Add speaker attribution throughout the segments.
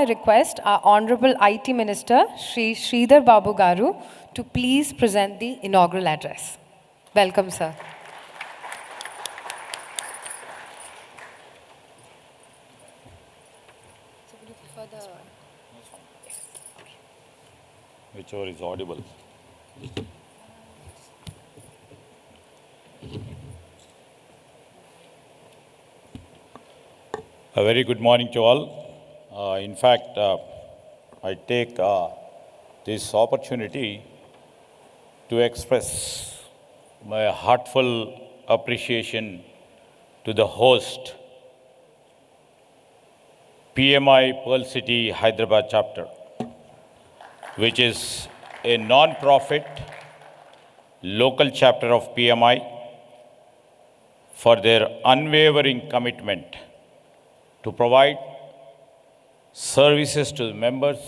Speaker 1: I request our Honorable IT Minister, Shri Sridhar Babu Garu, to please present the inaugural address. Welcome, sir.
Speaker 2: Whichever is audible. A very good morning to all. In fact, I take this opportunity to express my heartfelt appreciation to the host, PMI Pearl City Hyderabad chapter, which is a non-profit local chapter of PMI, for their unwavering commitment to provide services to the members,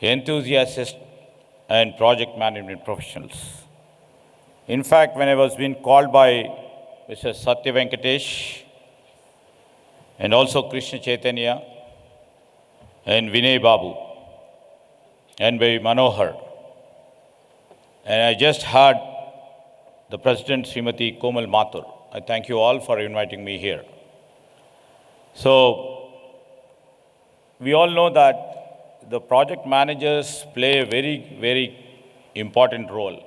Speaker 2: enthusiasts, and project management professionals. In fact, when I was being called by Mr. Satya Venkatesh and also Krishna Chaitanya and Vinay Babu and by Manohar, and I just heard the President Srimati Komal Mathur. I thank you all for inviting me here. So, we all know that the project managers play a very, very important role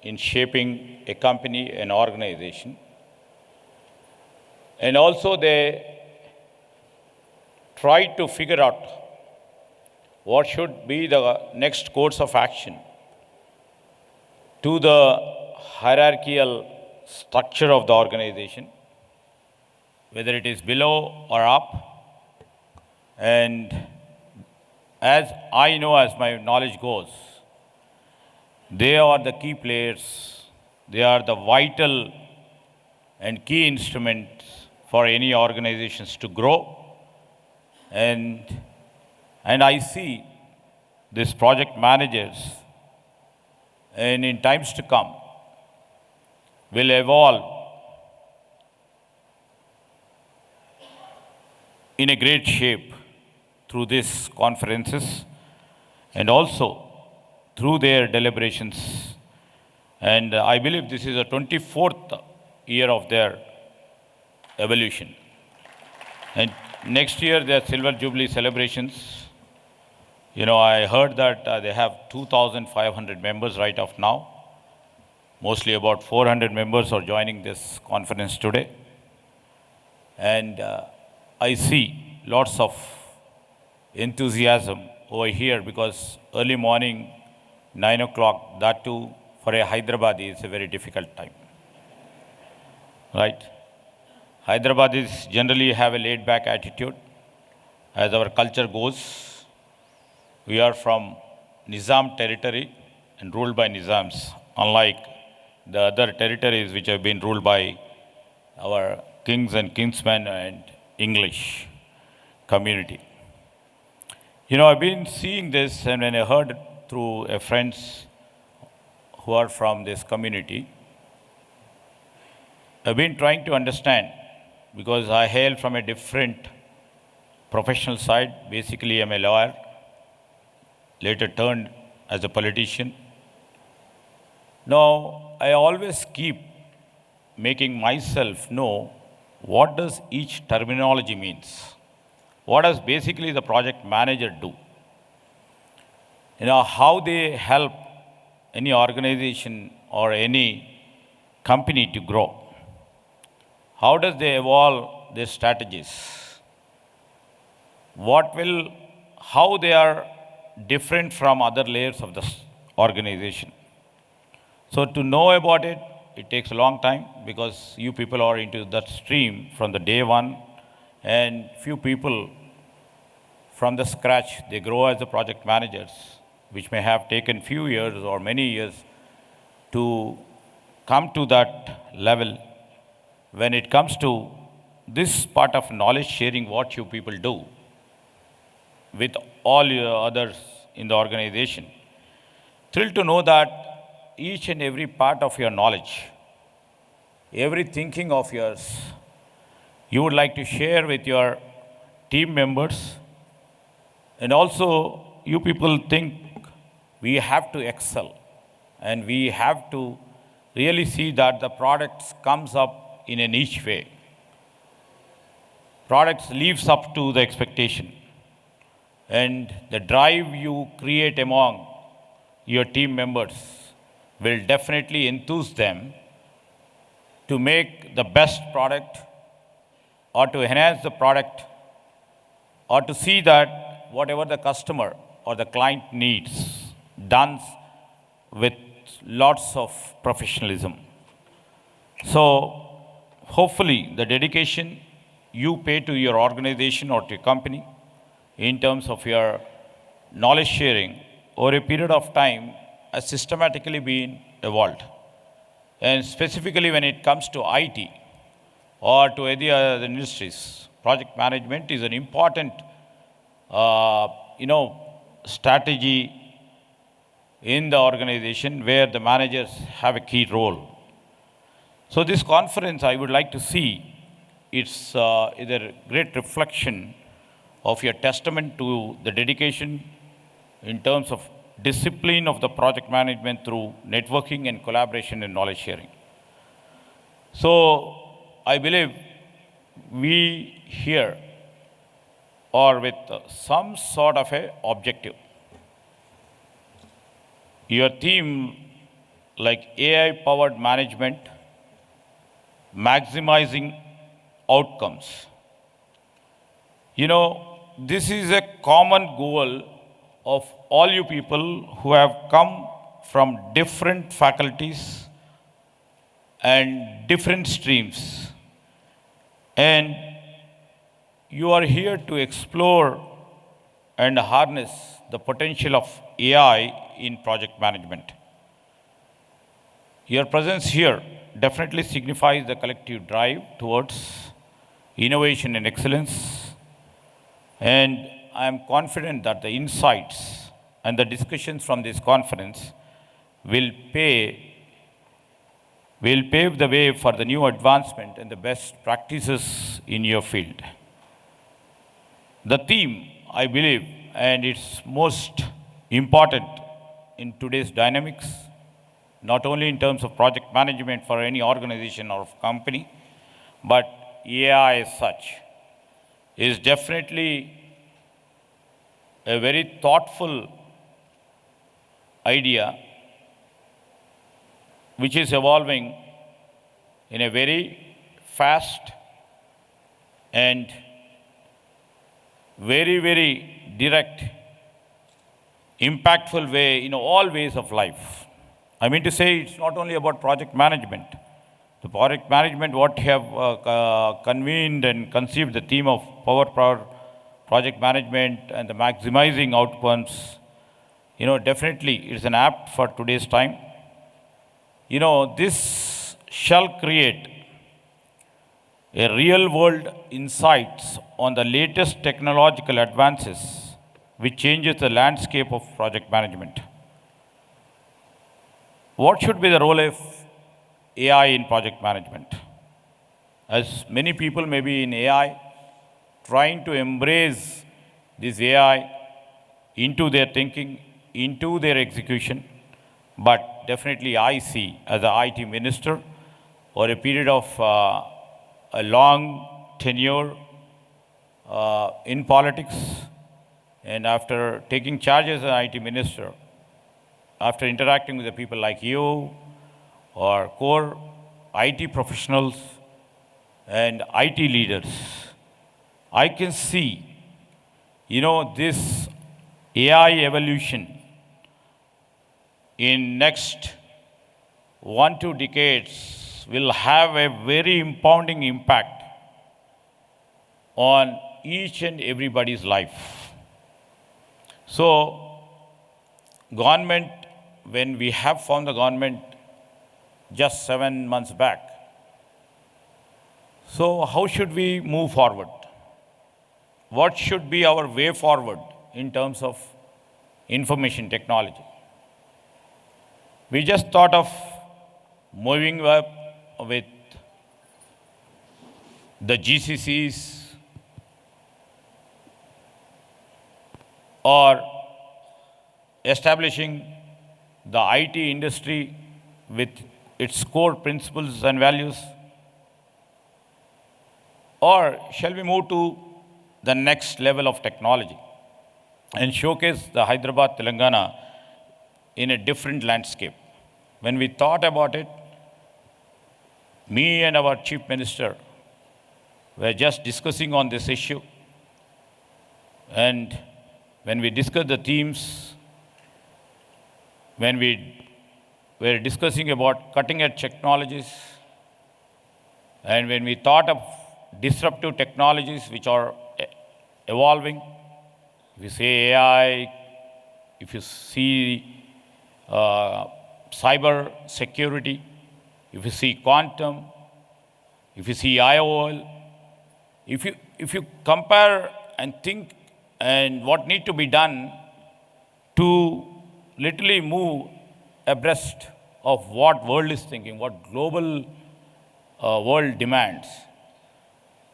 Speaker 2: in shaping a company, an organization. And also they try to figure out what should be the next course of action to the hierarchical structure of the organization, whether it is below or up. And as I know, as my knowledge goes, they are the key players. They are the vital and key instruments for any organizations to grow. And I see these project managers, and in times to come, will evolve in a great shape through these conferences and also through their deliberations. And I believe this is the 24th year of their evolution. And next year, their Silver Jubilee celebrations. You know, I heard that they have 2,500 members right off now. Mostly about 400 members are joining this conference today. And I see lots of enthusiasm over here because early morning, 9 o'clock, that too for a Hyderabadi is a very difficult time. Right? Hyderabadis generally have a laid-back attitude. As our culture goes, we are from Nizam territory and ruled by Nizams, unlike the other territories which have been ruled by our kings and kingsmen and English community. You know, I've been seeing this, and when I heard through a friends who are from this community, I've been trying to understand, because I hail from a different professional side. Basically, I'm a lawyer, later turned as a politician. Now, I always keep making myself know what does each terminology means. What does basically the project manager do? You know, how they help any organization or any company to grow. How does they evolve their strategies? How they are different from other layers of the organization. So to know about it, it takes a long time because you people are into that stream from the day one, and few people from the scratch, they grow as the project managers, which may have taken few years or many years to come to that level. When it comes to this part of knowledge sharing, what you people do with all your others in the organization, thrilled to know that each and every part of your knowledge, every thinking of yours, you would like to share with your team members And also, you people think we have to excel and we have to really see that the products comes up in a niche way. Products lives up to the expectation. And the drive you create among your team members will definitely enthuse them to make the best product or to enhance the product or to see that whatever the customer or the client needs done with lots of professionalism. So, hopefully, the dedication you pay to your organization or to your company in terms of your knowledge sharing over a period of time has systematically been evolved. And specifically when it comes to IT or to any other industries, project management is an important, strategy in the organization where the managers have a key role. So this conference, I would like to see, it's either great reflection of your testament to the dedication in terms of discipline of the project management through networking and collaboration and knowledge sharing. So I believe we here are with some sort of a objective. Your theme like AI powered management, maximizing outcomes. This is a common goal of all you people who have come from different faculties and different streams. And you are here to explore and harness the potential of AI in project management. Your presence here definitely signifies the collective drive towards innovation and excellence. And I am confident that the insights and the discussions from this conference will pave the way for the new advancement and the best practices in your field. The theme, I believe, and it's most important in today's dynamics, not only in terms of project management for any organization or company, but AI as such, is definitely a very thoughtful idea which is evolving in a very fast and very, very direct, impactful way in all ways of life. I mean to say it's not only about project management. The project management, what you have convened and conceived the theme of power project management and the maximizing outcomes, definitely it's an apt for today's time. This shall create a real world insights on the latest technological advances which changes the landscape of project management. What should be the role of AI in project management? As many people may be in AI, trying to embrace this AI into their thinking, into their execution, but definitely I see as an IT minister or a period of a long tenure in politics, and after taking charge as an IT minister, after interacting with the people like you or core IT professionals and IT leaders, I can see, this AI evolution in next 1-2 decades will have a very impounding impact on each and everybody's life. So, government, when we have formed the government just 7 months back, so how should we move forward? What should be our way forward in terms of information technology? We just thought of moving up with the GCCs or establishing the IT industry with its core principles and values? Or shall we move to the next level of technology and showcase the Hyderabad Telangana in a different landscape? When we thought about it, me and our Chief Minister were just discussing on this issue. And when we discussed the themes, when we were discussing about cutting edge technologies, and when we thought of disruptive technologies which are evolving, if you say AI, if you see cyber security, if you see quantum, if you see IOL, if you compare and think and what need to be done to literally move abreast of what world is thinking, what global world demands.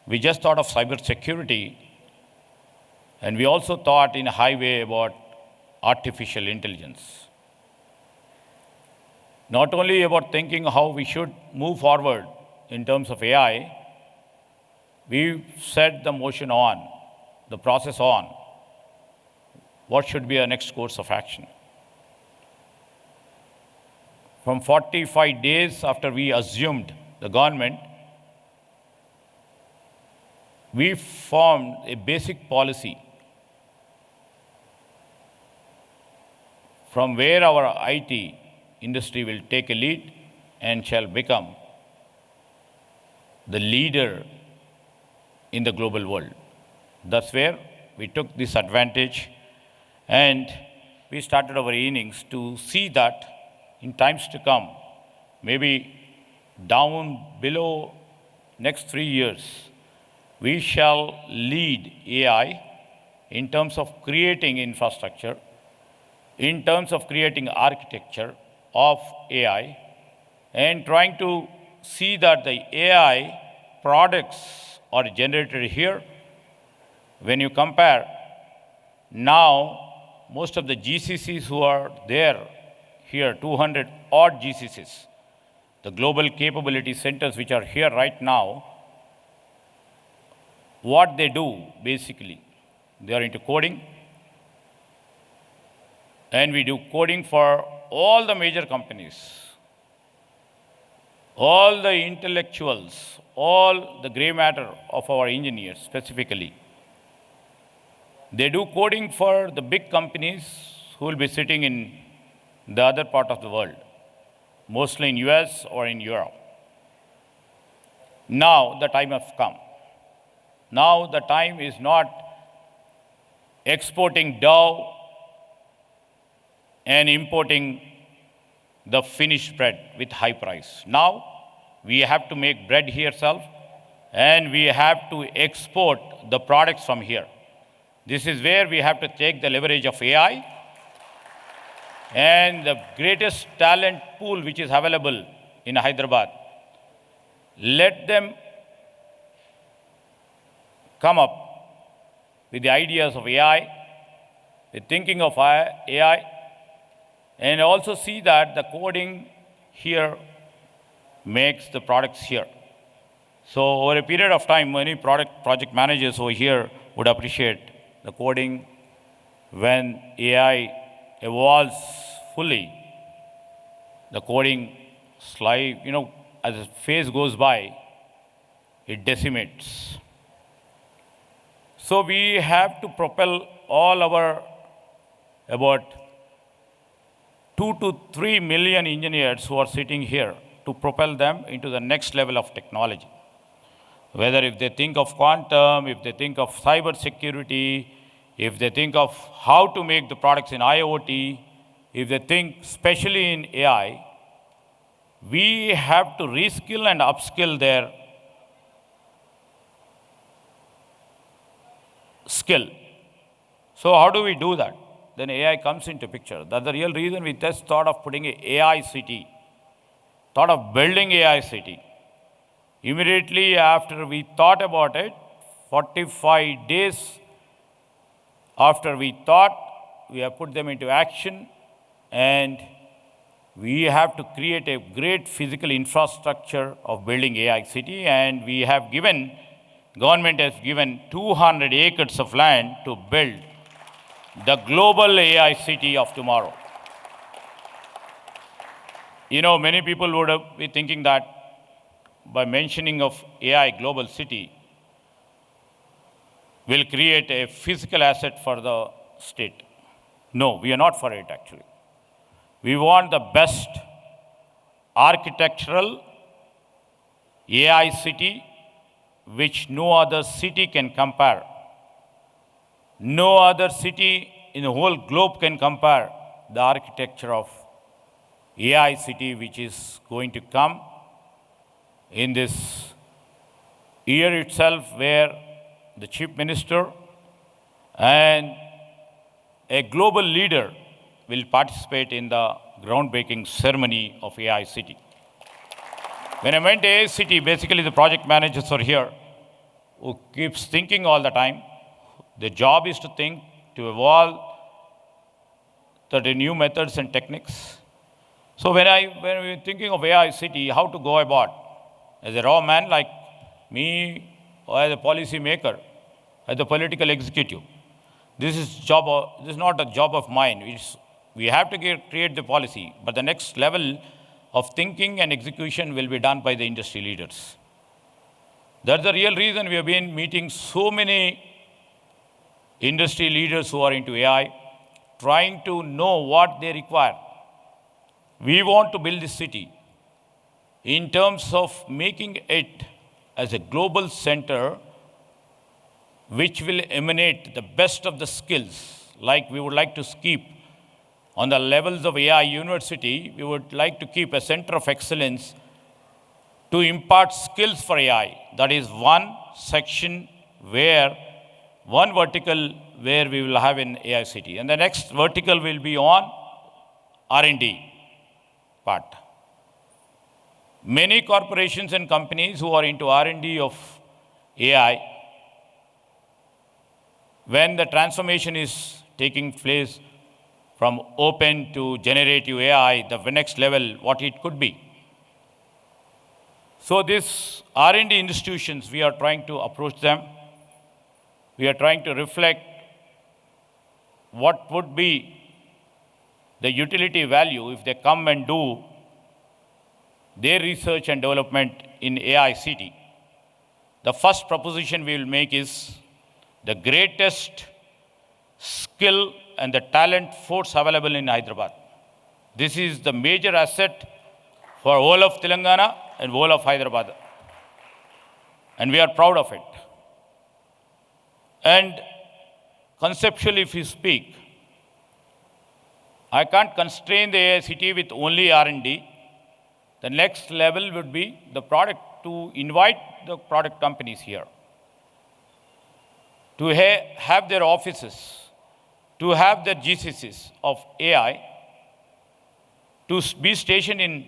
Speaker 2: We just thought of cyber security, and we also thought in a high way about artificial intelligence. Not only about thinking how we should move forward in terms of AI, we set the motion on, the process on. What should be our next course of action? From 45 days after we assumed the government, we formed a basic policy from where our IT industry will take a lead and shall become the leader in the global world. That's where we took this advantage, and we started our innings to see that in times to come, maybe down below next 3 years, we shall lead AI in terms of creating infrastructure, in terms of creating architecture of AI, and trying to see that the AI products are generated here. When you compare now, most of the GCCs who are there here, 200 odd GCCs, the global capability centers which are here right now, what they do basically, they are into coding, and we do coding for all the major companies, all the intellectuals, all the gray matter of our engineers specifically. They do coding for the big companies who will be sitting in the other part of the world, mostly in US or in Europe. Now the time has come. Now the time is not exporting dough and importing the finished bread with high price. Now we have to make bread here self, and we have to export the products from here. This is where we have to take the leverage of AI and the greatest talent pool which is available in Hyderabad. Let them come up with the ideas of AI, the thinking of AI, and also see that the coding here makes the products here. So over a period of time, many project managers over here would appreciate the coding. When AI evolves fully, the coding slide, as the phase goes by, it decimates. So we have to propel all our about 2 to 3 million engineers who are sitting here to propel them into the next level of technology. Whether if they think of quantum, if they think of cyber security, if they think of how to make the products in IoT, if they think especially in AI, we have to reskill and upskill their skill. So how do we do that? Then AI comes into picture. That's the real reason we just thought of putting an AI city, thought of building AI city. Immediately after we thought about it, 45 days After we thought, we have put them into action, and we have to create a great physical infrastructure of building AI city, and we have given, government has given 200 acres of land to build the global AI city of tomorrow. You know, many people would be thinking that by mentioning of AI global city will create a physical asset for the state. No, we are not for it actually. We want the best architectural AI city which no other city can compare. No other city in the whole globe can compare the architecture of AI city which is going to come in this year itself, where the Chief Minister and a global leader will participate in the groundbreaking ceremony of AI city. When I went to AI city, basically the project managers are here who keeps thinking all the time. Their job is to think, to evolve the new methods and techniques. So when we're thinking of AI city, how to go about, as a raw man like me, or as a policy maker, as a political executive, this is not a job of mine. We have to create the policy, but the next level of thinking and execution will be done by the industry leaders. That's the real reason we have been meeting so many industry leaders who are into AI, trying to know what they require. We want to build this city in terms of making it as a global center which will emanate the best of the skills. Like we would like to keep on the levels of AI university, we would like to keep a center of excellence to impart skills for AI. That is one section where, one vertical where we will have an AI city. And the next vertical will be on R&D part. Many corporations and companies who are into R&D of AI, when the transformation is taking place from open to generative AI, the next level, what it could be. So these R&D institutions, we are trying to approach them. We are trying to reflect what would be the utility value if they come and do their research and development in AI city. The first proposition we will make is the greatest skill and the talent force available in Hyderabad. This is the major asset for whole of Telangana and whole of Hyderabad. And we are proud of it. And conceptually, if you speak, I can't constrain the AI city with only R&D. The next level would be the product, to invite the product companies here, to have their offices, to have their GCCs of AI, to be stationed in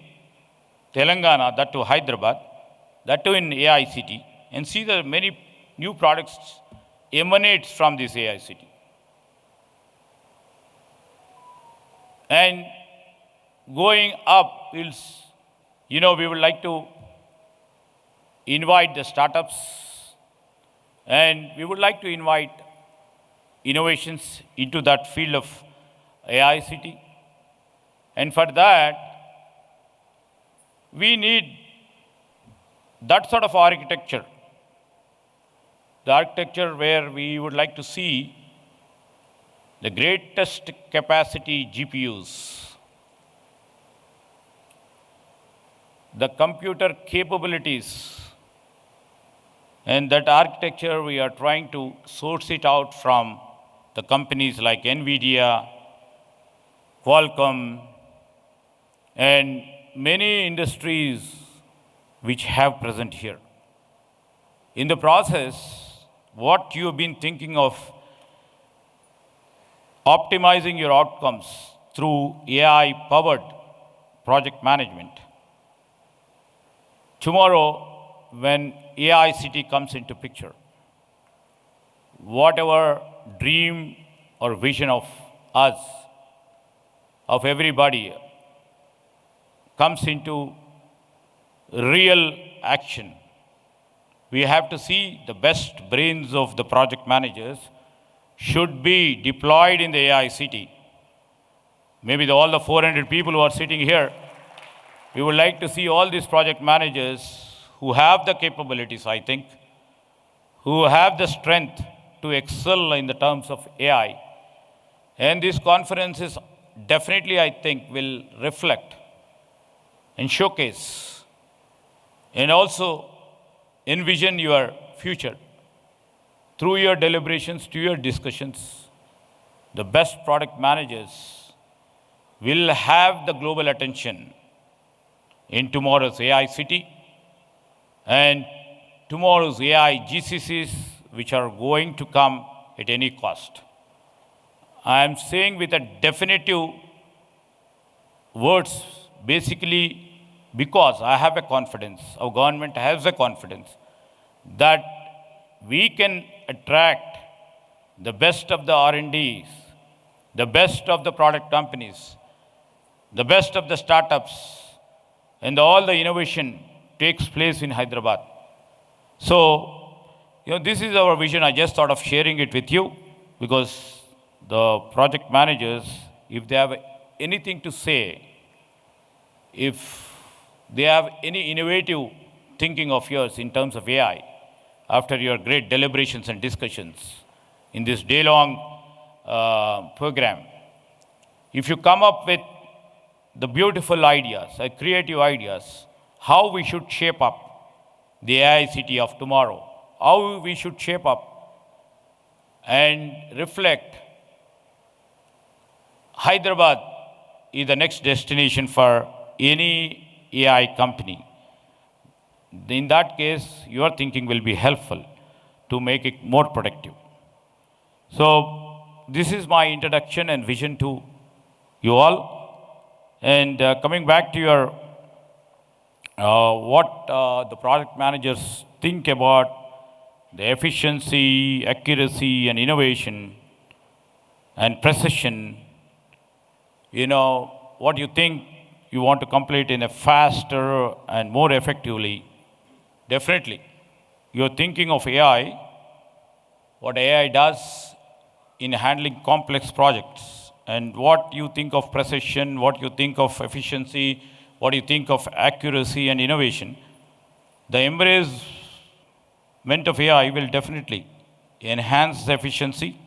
Speaker 2: Telangana, that to Hyderabad, that too in AI city, and see the many new products emanates from this AI city. And going up, we would like to invite the startups, and we would like to invite innovations into that field of AI city. And for that, we need that sort of architecture. The architecture where we would like to see the greatest capacity GPUs, the computer capabilities, and that architecture we are trying to source it out from the companies like NVIDIA, Qualcomm, and many industries which have present here. In the process, what you have been thinking of optimizing your outcomes through AI-powered project management. Tomorrow, when AI city comes into picture, whatever dream or vision of us, of everybody, comes into real action, we have to see the best brains of the project managers should be deployed in the AI city. Maybe all the 400 people who are sitting here, we would like to see all these project managers who have the capabilities, I think, who have the strength to excel in the terms of AI. And these conferences definitely, I think, will reflect and showcase and also envision your future. Through your deliberations, to your discussions, the best product managers will have the global attention in tomorrow's AI city and tomorrow's AI GCCs, which are going to come at any cost. I am saying with a definitive words, basically because I have a confidence, our government has a confidence that we can attract the best of the R&Ds, the best of the product companies, the best of the startups, and all the innovation takes place in Hyderabad. So, this is our vision. I just thought of sharing it with you because the project managers, if they have anything to say, if they have any innovative thinking of yours in terms of AI, after your great deliberations and discussions in this day-long program, if you come up with the beautiful ideas, creative ideas, how we should shape up the AI city of tomorrow, how we should shape up and reflect Hyderabad is the next destination for any AI company. In that case, your thinking will be helpful to make it more productive. So, this is my introduction and vision to you all. And coming back to your what the project managers think about the efficiency, accuracy, and innovation and precision, what you think you want to complete in a faster and more effectively, definitely. You're thinking of AI, what AI does in handling complex projects, and what you think of precision, what you think of efficiency, what you think of accuracy and innovation. The embracement of AI will definitely enhance the efficiency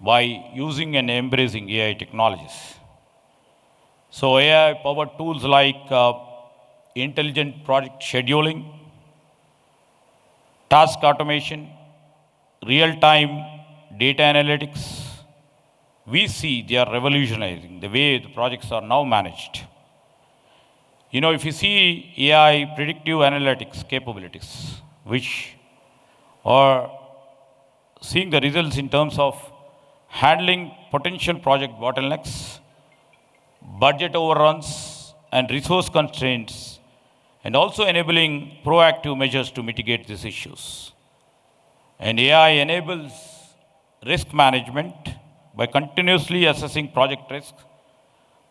Speaker 2: by using and embracing AI technologies. So AI-powered tools like intelligent project scheduling, task automation, real-time data analytics, we see they are revolutionizing the way the projects are now managed. If you see AI predictive analytics capabilities, which are seeing the results in terms of handling potential project bottlenecks, budget overruns, and resource constraints, and also enabling proactive measures to mitigate these issues. And AI enables risk management by continuously assessing project risks,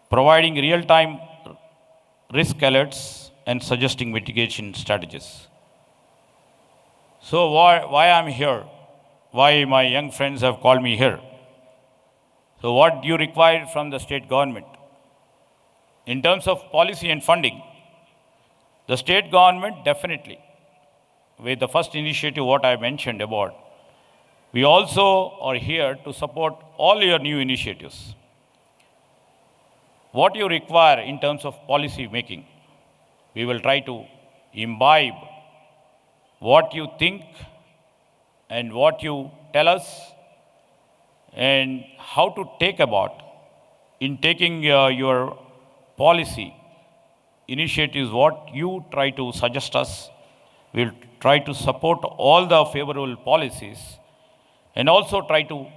Speaker 2: providing real-time risk alerts, and suggesting mitigation strategies. So why I'm here? Why my young friends have called me here? So what do you require from the state government? In terms of policy and funding, the state government definitely, with the first initiative what I mentioned about, we also are here to support all your new initiatives. What you require in terms of policy making, we will try to imbibe what you think and what you tell us and how to take about in taking your policy initiatives, what you try to suggest us. We'll try to support all the favorable policies and also try to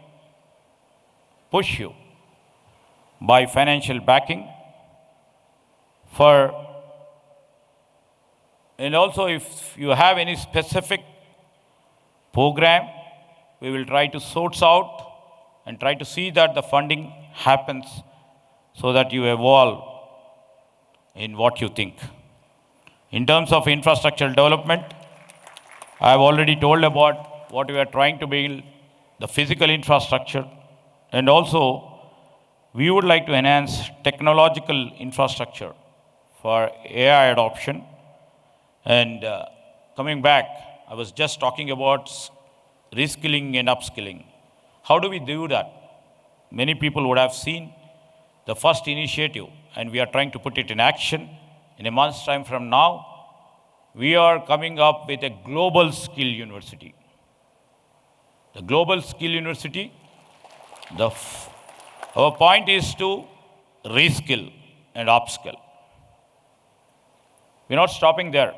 Speaker 2: push you by financial backing and also if you have any specific program, we will try to source out and try to see that the funding happens so that you evolve in what you think. In terms of infrastructure development, I have already told about what we are trying to build, the physical infrastructure, and also we would like to enhance technological infrastructure for AI adoption. And coming back, I was just talking about reskilling and upskilling. How do we do that? Many people would have seen the first initiative, and we are trying to put it in action. In a month's time from now, we are coming up with a global skill university. The global skill university, our point is to reskill and upskill. We're not stopping there.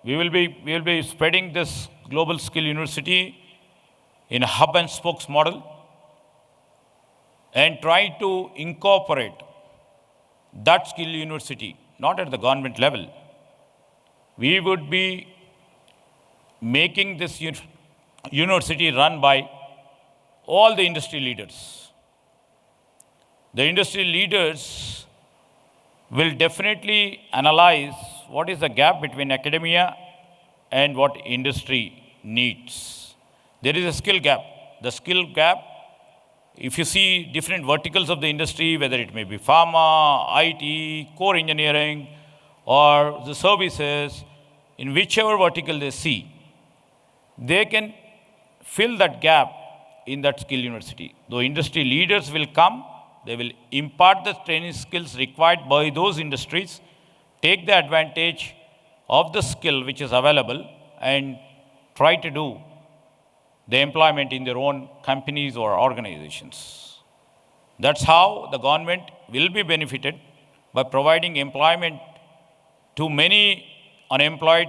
Speaker 2: We will be spreading this global skill university in a hub and spokes model and try to incorporate that skill university, not at the government level. We would be making this university run by all the industry leaders. The industry leaders will definitely analyze what is the gap between academia and what industry needs. There is a skill gap. The skill gap, if you see different verticals of the industry, whether it may be pharma, IT, core engineering, or the services, in whichever vertical they see, they can fill that gap in that skill university. The industry leaders will come, they will impart the training skills required by those industries, take the advantage of the skill which is available, and try to do the employment in their own companies or organizations. That's how the government will be benefited by providing employment to many unemployed,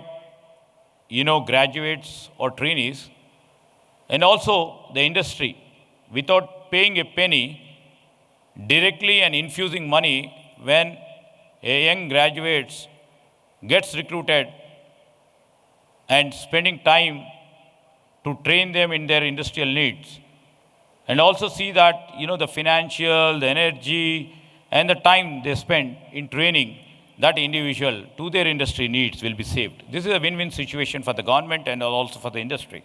Speaker 2: graduates or trainees, and also the industry, without paying a penny, directly and infusing money when a young graduate gets recruited and spending time to train them in their industrial needs, and also see that the financial, the energy, and the time they spend in training that individual to their industry needs will be saved. This is a win-win situation for the government and also for the industry.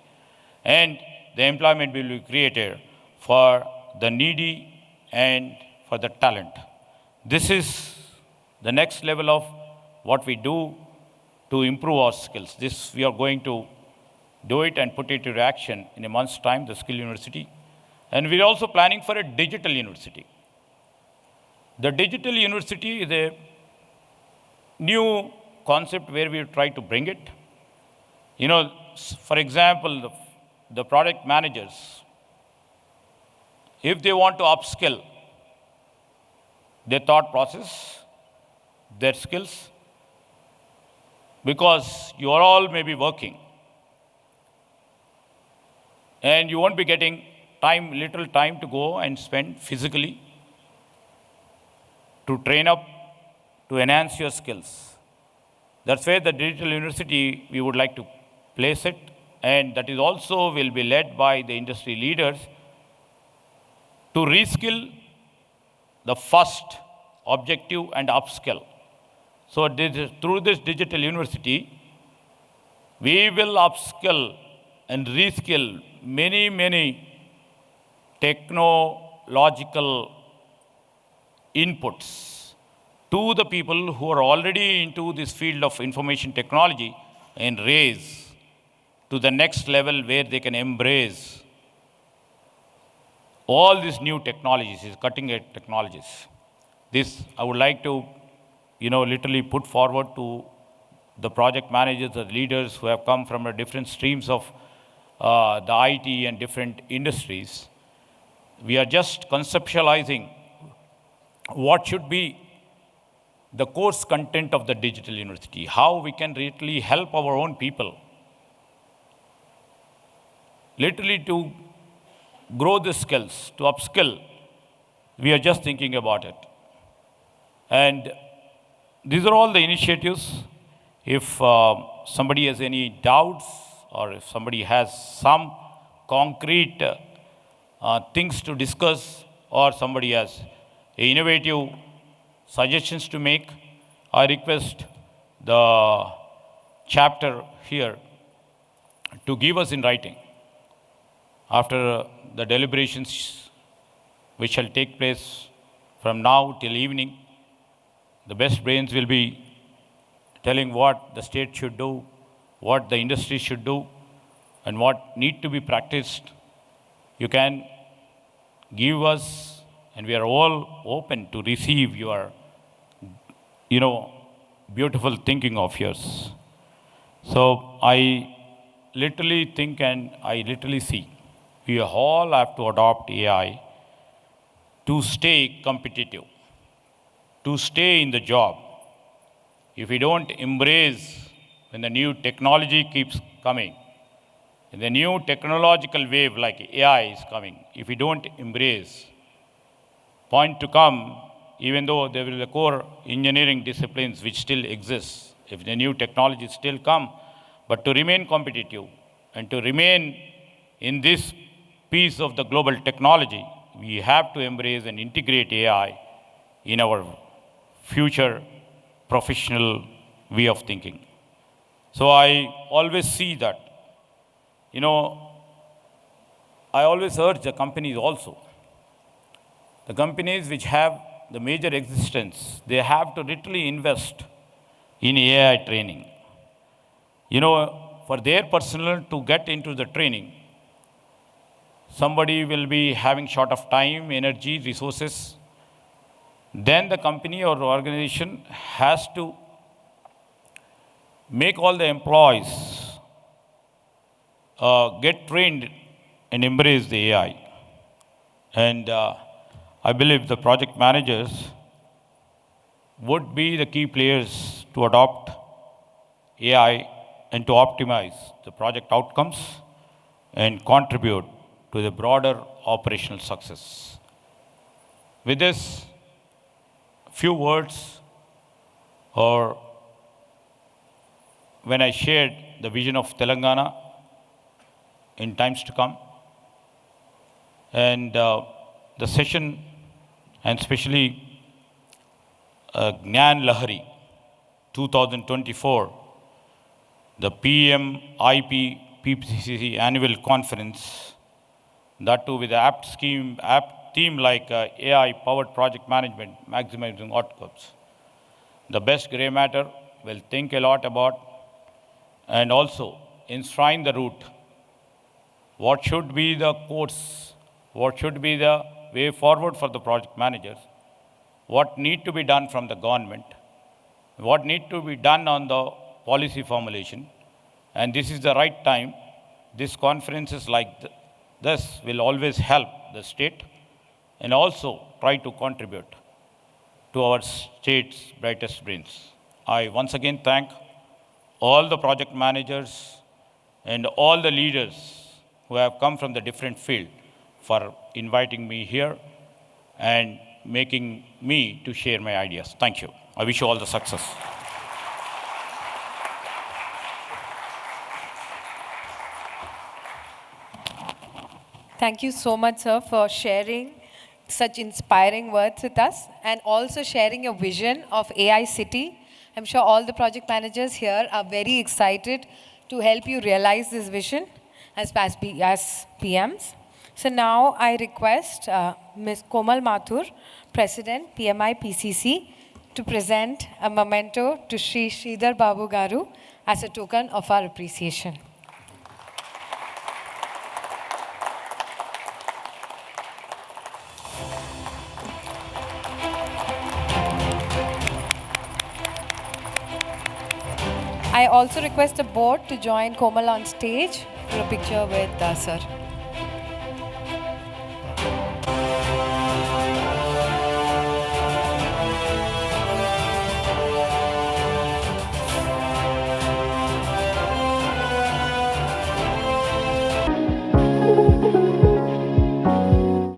Speaker 2: And the employment will be created for the needy and for the talent. This is the next level of what we do to improve our skills. This we are going to do it and put it into action in a month's time, the Skill University. And we're also planning for a digital university. The digital university is a new concept where we try to bring it. For example, the product managers, if they want to upskill their thought process, their skills, because you are all maybe working and you won't be getting little time to go and spend physically to train up, to enhance your skills. That's where the digital university, we would like to place it, and that is also will be led by the industry leaders to reskill the first objective and upskill. So through this digital university, we will upskill and reskill many technological inputs to the people who are already into this field of information technology and raise to the next level where they can embrace all these new technologies, these cutting-edge technologies. This I would like to, literally put forward to the project managers, the leaders who have come from different streams of the IT and different industries. We are just conceptualizing what should be the course content of the digital university, how we can really help our own people, literally to grow the skills, to upskill. We are just thinking about it. And these are all the initiatives. If somebody has any doubts or if somebody has some concrete things to discuss or somebody has innovative suggestions to make, I request the chapter here to give us in writing. After the deliberations which shall take place from now till evening, the best brains will be telling what the state should do, what the industry should do, and what need to be practiced. You can give us, and we are all open to receive your, beautiful thinking of yours. So I literally think and I literally see we all have to adopt AI to stay competitive, to stay in the job. If we don't embrace when the new technology keeps coming, and the new technological wave like AI is coming, if we don't embrace, point to come, even though there will be core engineering disciplines which still exist, if the new technologies still come, but to remain competitive and to remain in this piece of the global technology, we have to embrace and integrate AI in our future professional way of thinking. So I always see that, I always urge the companies also. The companies which have the major existence, they have to literally invest in AI training. For their personnel to get into the training, somebody will be having short of time, energy, resources. Then the company or organization has to make all the employees get trained and embrace the AI. And I believe the project managers would be the key players to adopt AI and to optimize the project outcomes and contribute to the broader operational success. With this, few words, or when I shared the vision of Telangana in times to come, and the session, and especially Gnan Lahari 2024, the PM IP PPCC annual conference, that too with the apt theme like AI-powered project management, maximizing outcomes. The best gray matter will think a lot about and also enshrine the route. What should be the course? What should be the way forward for the project managers? What need to be done from the government? What need to be done on the policy formulation? And this is the right time. These conferences like this will always help the state and also try to contribute to our state's brightest brains. I once again thank all the project managers and all the leaders who have come from the different field for inviting me here and making me to share my ideas. Thank you. I wish you all the success.
Speaker 1: Thank you so much, sir, for sharing such inspiring words with us and also sharing your vision of AI City. I'm sure all the project managers here are very excited to help you realize this vision as PMs. So now I request Ms. Komal Mathur, President, PMI PCC, to present a memento to Sri Sridhar Babu Garu as a token of our appreciation. I also request the board to join Komal on stage for a picture with sir.